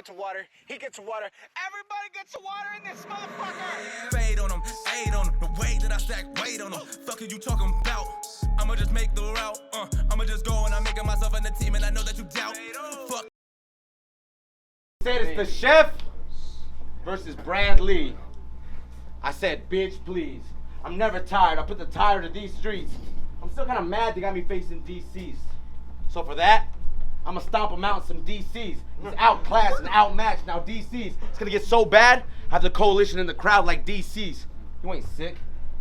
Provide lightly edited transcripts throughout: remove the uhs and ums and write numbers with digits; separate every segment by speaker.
Speaker 1: gets water, he gets water, everybody gets water in this motherfucker!
Speaker 2: Fade on him, aid on him, the way that I stack weight on him. Fuck are you talking about? I'ma just make the route, I'ma just go and I'm making myself in the team and I know that you doubt. Fuck.
Speaker 3: Said it's the chef versus Bradley. I said, bitch, please. I'm never tired. I put the tire to these streets. I'm still kind of mad they got me facing DCeased. So for that, I'm gonna stomp him out in some DCs. He's outclassed and outmatched. Now DCs, it's gonna get so bad, have the coalition in the crowd like DCs. You ain't sick,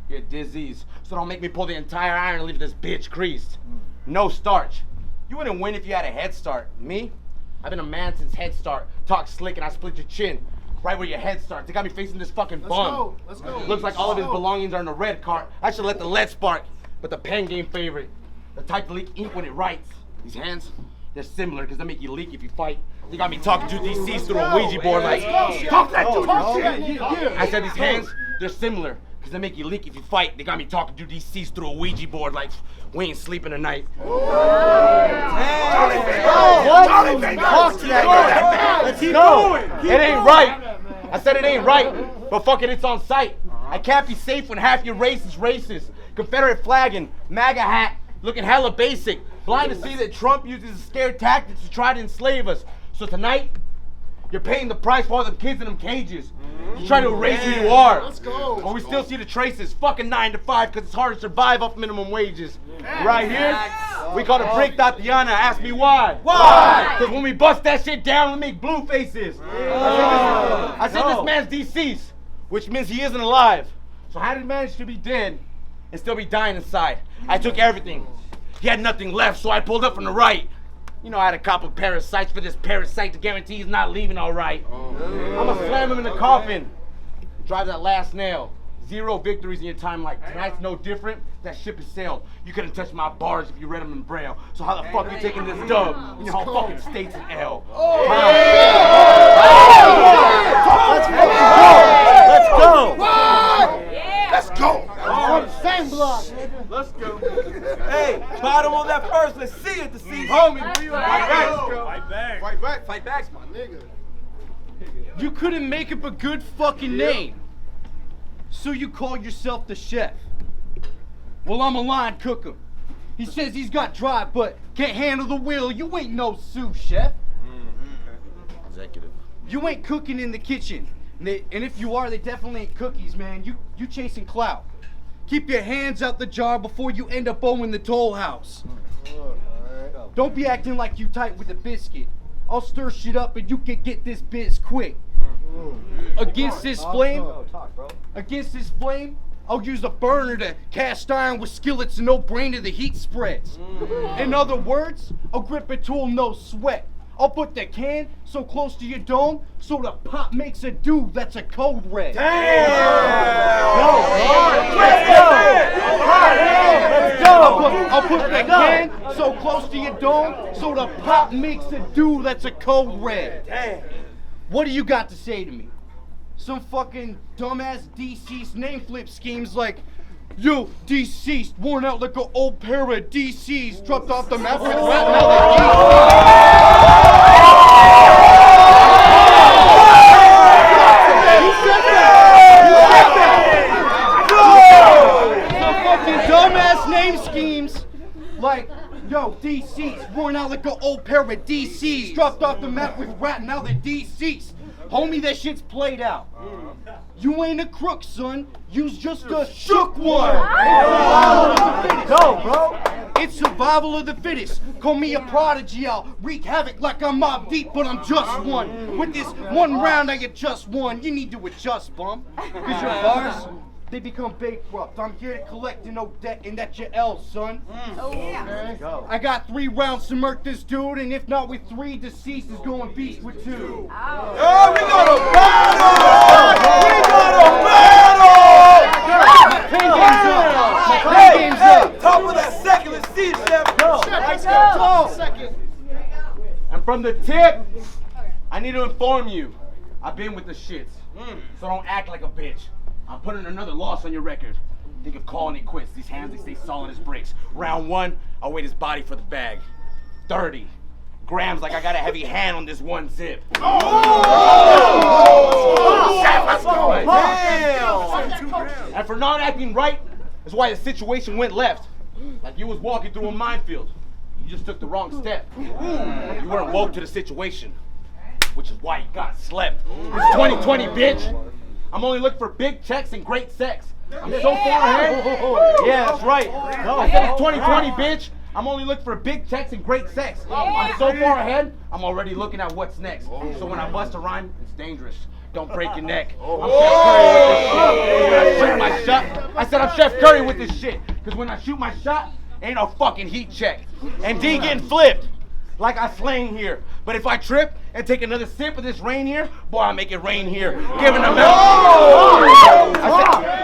Speaker 3: you're a disease. So don't make me pull the entire iron and leave this bitch creased. No starch. You wouldn't win if you had a head start. Me? I've been a man since head start. Talk slick and I split your chin. Right where your head starts. They got me facing this fucking bum.
Speaker 4: Let's go.
Speaker 3: Looks like all of his belongings are in the red cart. I should let the lead spark. But the pen game favorite. The type to leak ink when it writes. These hands, they're similar because they make you leak if you fight. They got me talking to DCs through a Ouija board like, talk that dude. I said these hands, they're similar because they make you leak if you fight. They got me talking to DCs through a Ouija board like, we ain't sleeping tonight. Let's keep going. It ain't right. I said it ain't right, but fuck it, it's on sight. I can't be safe when half your race is racist. Confederate flagging, MAGA hat, looking hella basic. Blind to see that Trump uses scare tactics to try to enslave us. So tonight, you're paying the price for all them kids in them cages. You try to erase who you are.
Speaker 4: Let's go.
Speaker 3: But we still see the traces. Fucking 9 to 5 because it's hard to survive off minimum wages. Right here, we call it Break Tatiana. Ask me why. Why? Because when we bust that shit down, we make blue faces. I said this man's deceased, which means he isn't alive. So how did he manage to be dead and still be dying inside? I took everything. He had nothing left, so I pulled up from the right. You know, I had a couple parasites for this parasite to guarantee he's not leaving all right. I'ma slam him in the coffin, drive that last nail. 0 victories in your time like tonight's no different. That ship has sailed. You couldn't touch my bars if you read them in Braille. So how the fuck you taking this dub? You know how fucking states an L. Let's go! Let's go!
Speaker 4: Same block.
Speaker 3: Let's go.
Speaker 2: Hey, bottom on that first, let's see it, DCeased.
Speaker 3: Homie, where you at?
Speaker 4: Fight back. Fight back. Fight back's my nigga.
Speaker 5: You couldn't make up a good fucking name.
Speaker 3: So you call yourself the chef? Well, I'm a line cooker. He says he's got drive, but can't handle the wheel. You ain't no sous chef.
Speaker 5: Executive.
Speaker 3: You ain't cooking in the kitchen. And if you are, they definitely ain't cookies, man. You chasing clout. Keep your hands out the jar before you end up owing the toll house. Don't be acting like you tight with the biscuit. I'll stir shit up and you can get this biz quick. Against this flame, I'll use a burner to cast iron with skillets and no brainer the heat spreads. In other words, I'll grip a tool, no sweat. I'll put the can so close to your dome so the pop makes a dew that's a code red. I'll put the can so close to your dome so the pop makes a dew that's a code red. What do you got to say to me? Some fucking dumbass DCeased name flip schemes like, yo, DCeased, worn out like an old pair of DCs, dropped off the map with Some fucking dumbass name schemes like, yo, DCeased, worn out like an old pair of DCs, dropped off the map with rat, now they're DCeased. Homie, that shit's played out. You ain't a crook, son. You's just a shook one. Go, bro. It's survival of the fittest. Call me a prodigy. I'll wreak havoc like I'm Mob Deep, but I'm just one. With this one round, I get just one. You need to adjust, bum. Cause your bars, they become bankrupt. I'm here to collect no debt, and that's your L, son. I got 3 rounds to murk this dude, and if not with 3, DCeased is going beast with 2.
Speaker 5: Oh, we got a battle!
Speaker 3: Game's up.
Speaker 5: Top of that second, let's see it, Chef.
Speaker 4: Let's go. Second.
Speaker 3: And from the tip, I need to inform you, I've been with the shits, so don't act like a bitch. I'm putting another loss on your record. Think of calling it quits. These hands, they stay solid as bricks. Round 1, I'll weight his body for the bag. 30 grams like I got a heavy hand on this one zip. Let's go. And for not acting right, that's why the situation went left. Like you was walking through a minefield. You just took the wrong step. You weren't woke to the situation, which is why you got slept. It's 2020, bitch. I'm only looking for big checks and great sex. I'm so far ahead. Yeah, that's right. I said it's 2020, bitch. I'm only looking for big checks and great sex. I'm so far ahead, I'm already looking at what's next. So when I bust a rhyme, it's dangerous. Don't break your neck. I'm Chef Curry with this shit. When I shoot my shot, I said I'm Chef Curry with this shit. Because when I shoot my shot, ain't no fucking heat check. And D getting flipped. Like I slang here. But if I trip and take another sip of this rain here, boy, I make it rain here. Giving them out.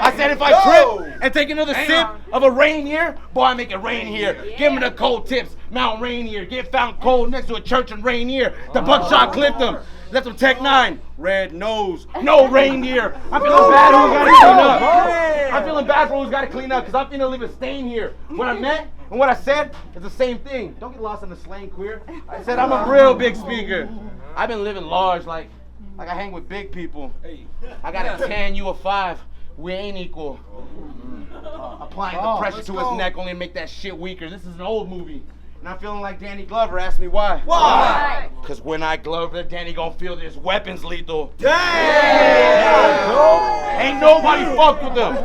Speaker 3: I said if I trip and take another sip of a rain here, boy, I make it rain here. Give them the cold tips. Mount Rainier. Get found cold next to a church in Rainier. The buckshot clipped them. Let them Tech 9. Red nose. No reindeer. I'm feeling bad who's got to clean up. I'm feeling bad for who's got to clean up because I'm finna leave a stain here. What I meant and what I said is the same thing. Don't get lost in the slang, queer. I said I'm a real big speaker. I've been living large like I hang with big people. I got a 10, you a 5. We ain't equal. Applying the pressure to his neck only to make that shit weaker. This is an old movie. And I'm feeling like Danny Glover. Ask me why.
Speaker 5: Why?
Speaker 3: Because when I Glover, Danny gonna feel this weapons lethal.
Speaker 5: Damn!
Speaker 3: Ain't nobody fucked with him.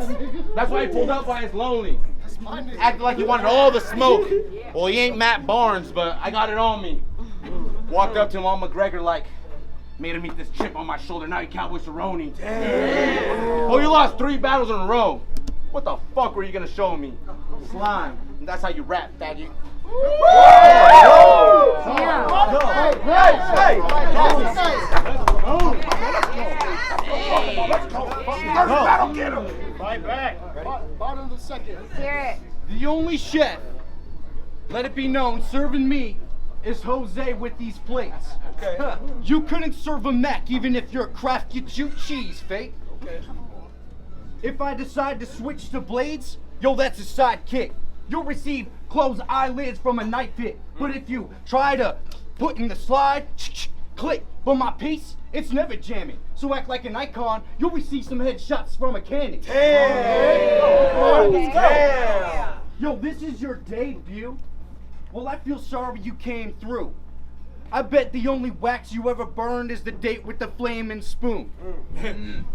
Speaker 3: That's why he pulled up why it's lonely. Acting like he wanted all the smoke. Well, he ain't Matt Barnes, but I got it on me. Walked up to him, all McGregor like, made him eat this chip on my shoulder. Now he Cowboy Cerrone. Oh, you lost 3 battles in a row. What the fuck were you gonna show me? Slime. And that's how you rap, faggot.
Speaker 5: Battle, get him!
Speaker 4: Right back. Bottom of the second.
Speaker 6: Hear it.
Speaker 3: The only chef, let it be known, serving me is Jose with these plates.
Speaker 5: Okay.
Speaker 3: You couldn't serve a Mac even if your craft gets you cheese, fake.
Speaker 5: Okay.
Speaker 3: If I decide to switch to blades, yo, that's a sidekick. You'll receive closed eyelids from a knife hit. But if you try to put in the slide, click, But my piece, it's never jamming. So act like an icon, you'll receive some headshots from a cannon.
Speaker 5: Damn.
Speaker 3: Yo, this is your debut? Well, I feel sorry you came through. I bet the only wax you ever burned is the date with the flaming spoon. And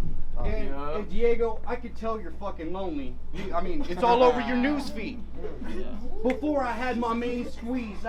Speaker 3: Diego, I could tell you're fucking lonely. I mean, it's all over your news feed. Before I had my main squeeze,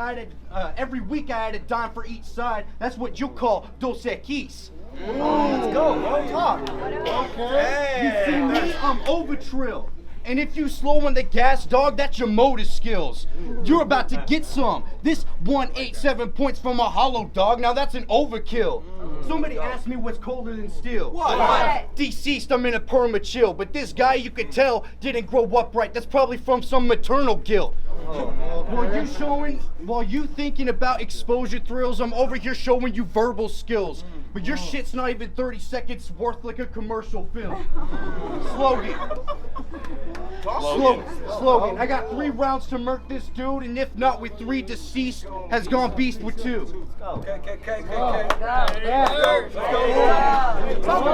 Speaker 3: every week I had a dime for each side. That's what you call DaChef.
Speaker 4: Let's go, bro. Talk. Okay.
Speaker 3: You see me, I'm over trill. And if you slow on the gas, dog, that's your motor skills. You're about to get some. This 187 points from a hollow dog. Now that's an overkill. Somebody asked me what's colder than steel.
Speaker 5: What?
Speaker 3: DCeased, I'm in a perma chill. But this guy, you could tell, didn't grow up right. That's probably from some maternal guilt. While you thinking about exposure thrills, I'm over here showing you verbal skills. But your shit's not even 30 seconds worth like a commercial film. Slogan. I got 3 rounds to murk this dude, and if not with 3, DCeased has gone beast with 2.
Speaker 5: Okay.
Speaker 4: Top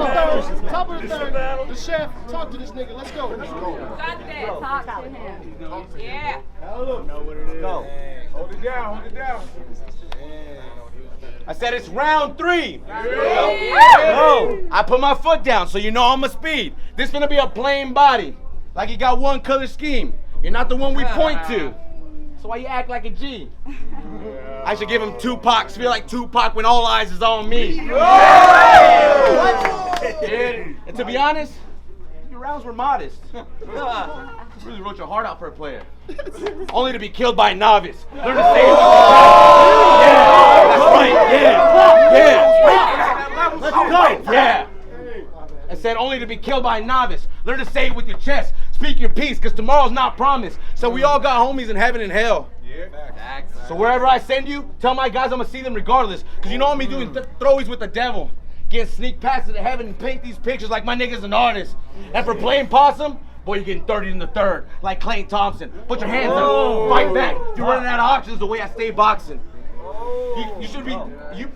Speaker 4: of the third. The chef, talk to this nigga. Let's go.
Speaker 6: Got that. Talk to him. Yeah.
Speaker 5: Hold it down.
Speaker 3: I said it's round 3. No, I put my foot down, so you know I'm a speed. This gonna be a plain body, like you got one color scheme. You're not the one we point to. So why you act like a G? I should give him Tupac, feel like Tupac when all eyes is on me. And to be honest, your rounds were modest. Really wrote your heart out for a player. Only to be killed by a novice. Learn to say it. That's right. Let's go. Yeah. I said only to be killed by a novice. Learn to say it with your chest. Speak your piece, because tomorrow's not promised. So we all got homies in heaven and hell. So wherever I send you, tell my guys I'm gonna see them regardless. Because you know I'm doing throwies with the devil. Getting sneak passes to heaven and paint these pictures like my nigga's an artist. And for playing possum, boy, you're getting 30 in the third, like Clay Thompson. Put your hands up, fight back. You're running out of options the way I stay boxing. You should be, you're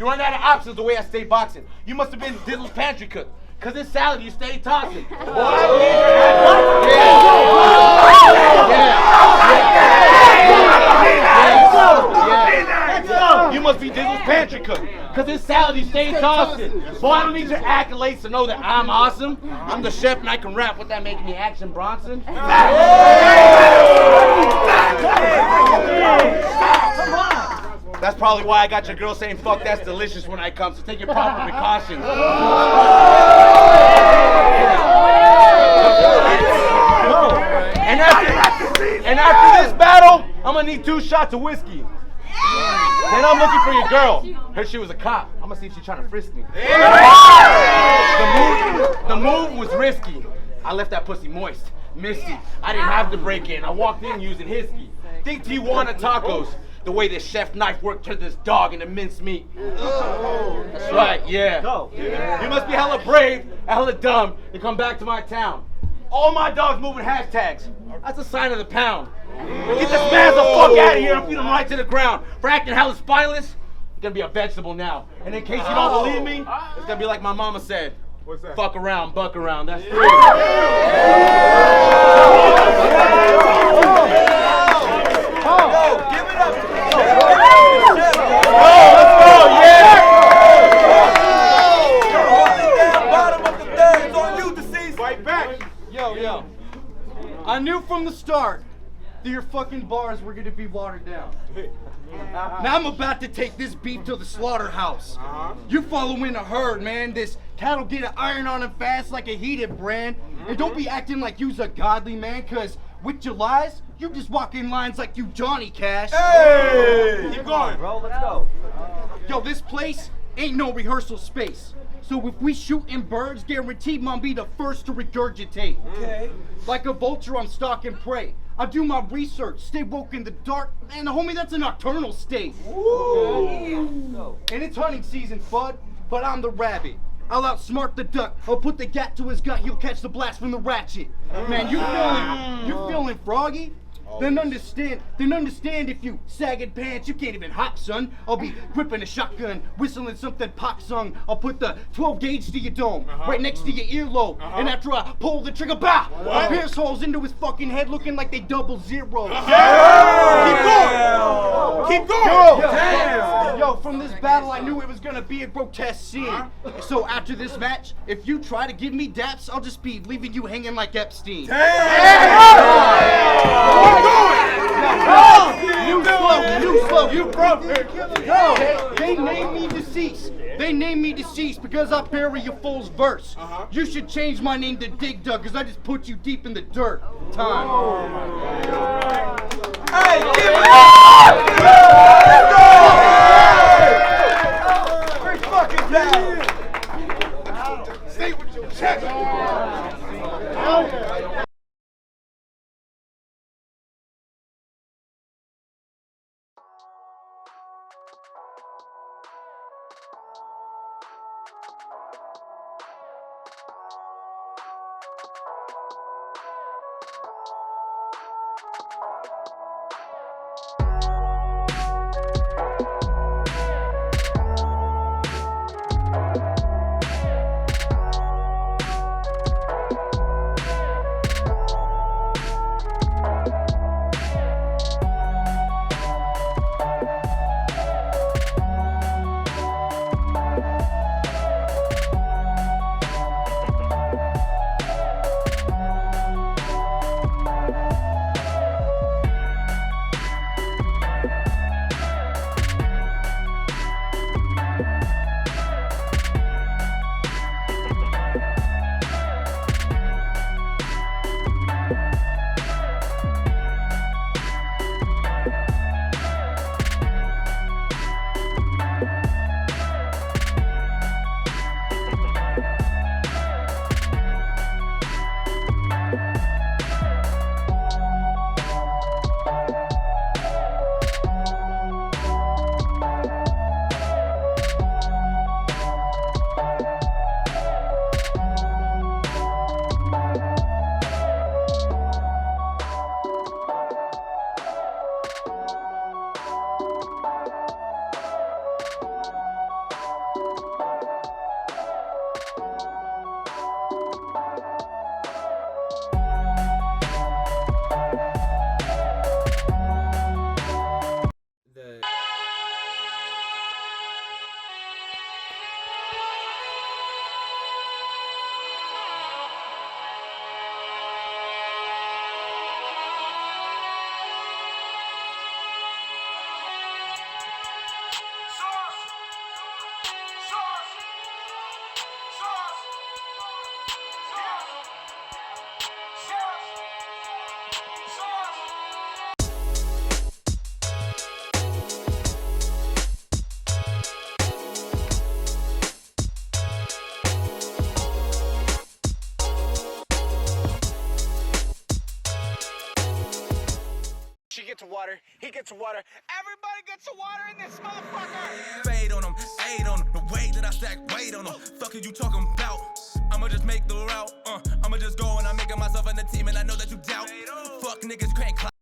Speaker 3: running out of options the way I stay boxing. You must have been Dizzle's pantry cook, cause this salad you stay tossing. You must be Dizzle's pantry cook, cause this salad you stay tossing. Boy, I don't need your accolades to know that I'm awesome. I'm the chef and I can rap. Would that make me Action Bronson? That's probably why I got your girl saying fuck that's delicious when I come, so take your proper precautions. And after this battle, I'm gonna need 2 shots of whiskey. Then I'm looking for your girl. Heard she was a cop. I'm gonna see if she's trying to frisk me. The move was risky. I left that pussy moist, misty. I didn't have to break in. I walked in using Hiskey. Think Tijuana tacos. The way this chef knife worked to this dog in the minced meat. That's right, yeah. You must be hella brave, hella dumb to come back to my town. All my dogs moving hashtags. That's a sign of the pound. Get this man the fuck out of here and feed him right to the ground. For acting hella spineless, you're gonna be a vegetable now. And in case you don't believe me, it's gonna be like my mama said.
Speaker 5: What's that?
Speaker 3: Fuck around, buck around. That's 3.
Speaker 5: Give it up. Bottom of the third. It's on you, DCeased. Right back.
Speaker 3: Yo. I knew from the start that your fucking bars were gonna be watered down. Now I'm about to take this beef to the slaughterhouse. You following a herd, man. This cattle get an iron on them fast like a heated brand. And don't be acting like you's a godly man, cause with your lies, you just walk in lines like you Johnny Cash.
Speaker 5: Hey! Keep going.
Speaker 4: Bro, let's go.
Speaker 3: Yo, this place ain't no rehearsal space. So if we shooting birds, guaranteed Mom be the first to regurgitate.
Speaker 5: Okay.
Speaker 3: Like a vulture, I'm stalking prey. I do my research, stay woke in the dark. Man, homie, that's a nocturnal state.
Speaker 5: Ooh.
Speaker 3: And it's hunting season, Fudd, but I'm the rabbit. I'll outsmart the duck. I'll put the gat to his gut. He'll catch the blast from the ratchet. Man, you feeling Froggy? Then understand if you sagging pants, you can't even hop, son. I'll be gripping a shotgun, whistling something pop sung. I'll put the 12 gauge to your dome, right next to your earlobe. And after I pull the trigger, bah! I pierce holes into his fucking head looking like they double zeros.
Speaker 5: Keep going!
Speaker 3: Yo, from this battle, I knew it was gonna be a grotesque scene. So after this match, if you try to give me daps, I'll just be leaving you hanging like Epstein. New slow. You broke it. They named me DCeased. They named me DCeased because I bury your fool's verse. You should change my name to Dig Dug because I just put you deep in the dirt. Time.
Speaker 5: Hey, give it up! Big fucking down! Stay with your chest!
Speaker 1: She gets water, he gets water, everybody gets water in this motherfucker!
Speaker 2: Fade on them, aid on them, the way that I stack weight on them. Fuck you talking about? I'ma just make the route, I'ma just go and I'm making myself in the team and I know that you doubt. Fuck niggas can't clout.